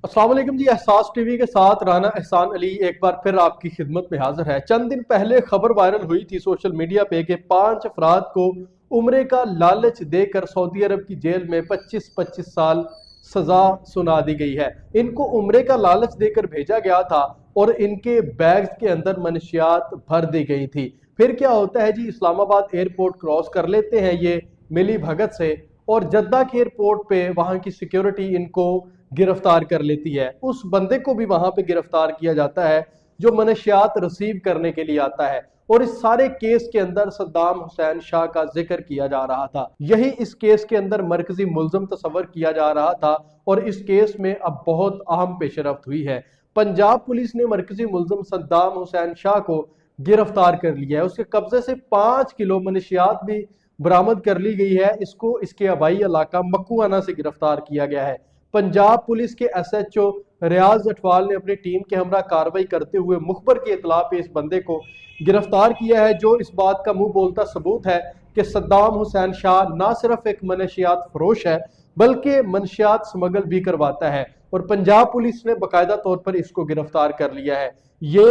अस्सलाम वालेकुम जी। एहसास टीवी के साथ राना एहसान अली एक बार फिर आपकी खिदमत में हाजिर है। चंद दिन पहले खबर वायरल हुई थी सोशल मीडिया पे कि 5 अफराद को उम्रे का लालच देकर सऊदी अरब की जेल में 25-25 साल सजा सुना दी गई है। इनको उम्रे का लालच देकर भेजा गया था और इनके बैग्स के अंदर मनशियात भर दी गई थी। फिर क्या होता है जी, इस्लामाबाद एयरपोर्ट क्रॉस कर लेते हैं ये मिली भगत से, और जद्दा के एयरपोर्ट पे वहां की सिक्योरिटी इनको गिरफ्तार कर लेती है। उस बंदे को भी वहां पे गिरफ्तार किया जाता है जो मनशियात रिसीव करने के लिए आता है। और इस सारे केस के अंदर सद्दाम हुसैन शाह का जिक्र किया जा रहा था। यही इस केस के अंदर मरकजी मुल्ज़म तस्वर किया जा रहा था और इस केस में अब बहुत अहम पेशरफ्त हुई है। पंजाब पुलिस ने मरकजी मुल्ज़म सद्दाम हुसैन शाह को गिरफ्तार कर लिया है। उसके कब्जे से 5 किलो मनशियात भी बरामद कर ली गई है। इसको इसके आबाई इलाका मक्कुआना से गिरफ्तार किया गया है। पंजाब पुलिस के SHO रियाज अटवाल ने अपनी टीम के हमरा कार्रवाई करते हुए मुखबर की इतला पे इस बंदे को गिरफ्तार किया है, जो इस बात का मुंह बोलता सबूत है कि सद्दाम हुसैन शाह ना सिर्फ एक मनशियात फरोश है बल्कि मनशियात स्मगल भी करवाता है। और पंजाब पुलिस ने बाकायदा तौर पर इसको गिरफ्तार कर लिया है। ये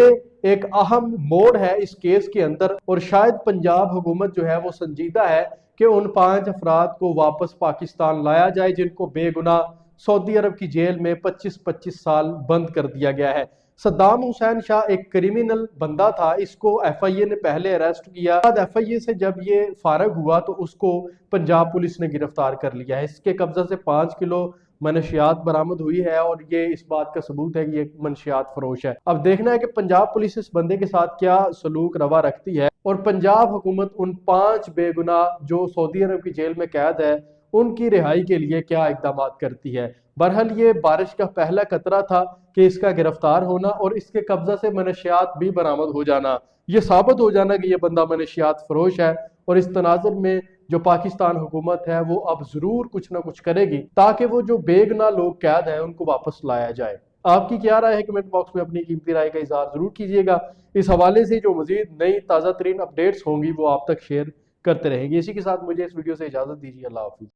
एक अहम मोड़ है इस केस के अंदर, और शायद पंजाब हुकूमत जो है वो संजीदा है कि उन 5 अफराद को वापस पाकिस्तान लाया जाए जिनको बेगुनाह सऊदी अरब की जेल में 25-25 साल बंद कर दिया गया है। सद्दाम हुसैन शाह एक क्रिमिनल बंदा था। इसको FIA ने पहले अरेस्ट किया, बाद FIA से जब ये फारग हुआ तो उसको पंजाब पुलिस ने गिरफ्तार कर लिया है। इसके कब्जा से 5 किलो मनशियात बरामद हुई है और ये इस बात का सबूत है कि ये मनशियात फरोश है। अब देखना है कि पंजाब पुलिस इस बंदे के साथ क्या सलूक रवा रखती है और पंजाब हुकूमत उन 5 बेगुनाह जो सऊदी अरब की जेल में कैद है उनकी रिहाई के लिए क्या इकदाम करती है। बहरहाल ये बारिश का पहला कतरा था कि इसका गिरफ्तार होना और इसके कब्जा से मनशियात भी बरामद हो जाना, ये साबित हो जाना कि ये बंदा मनशियात फरोश है। और इस तनाजुर में जो पाकिस्तान हुकूमत है वो अब जरूर कुछ ना कुछ करेगी ताकि वो जो बेगुनाह लोग कैद हैं उनको वापस लाया जाए। आपकी क्या राय है? कमेंट बॉक्स में अपनी कीमती राय का इजहार जरूर कीजिएगा। इस हवाले से जो मजीद नई ताज़ा तरीन अपडेट्स होंगी वो आप तक शेयर करते रहेंगे। इसी के साथ मुझे इस वीडियो से इजाजत दीजिए। अल्लाह हाफिज।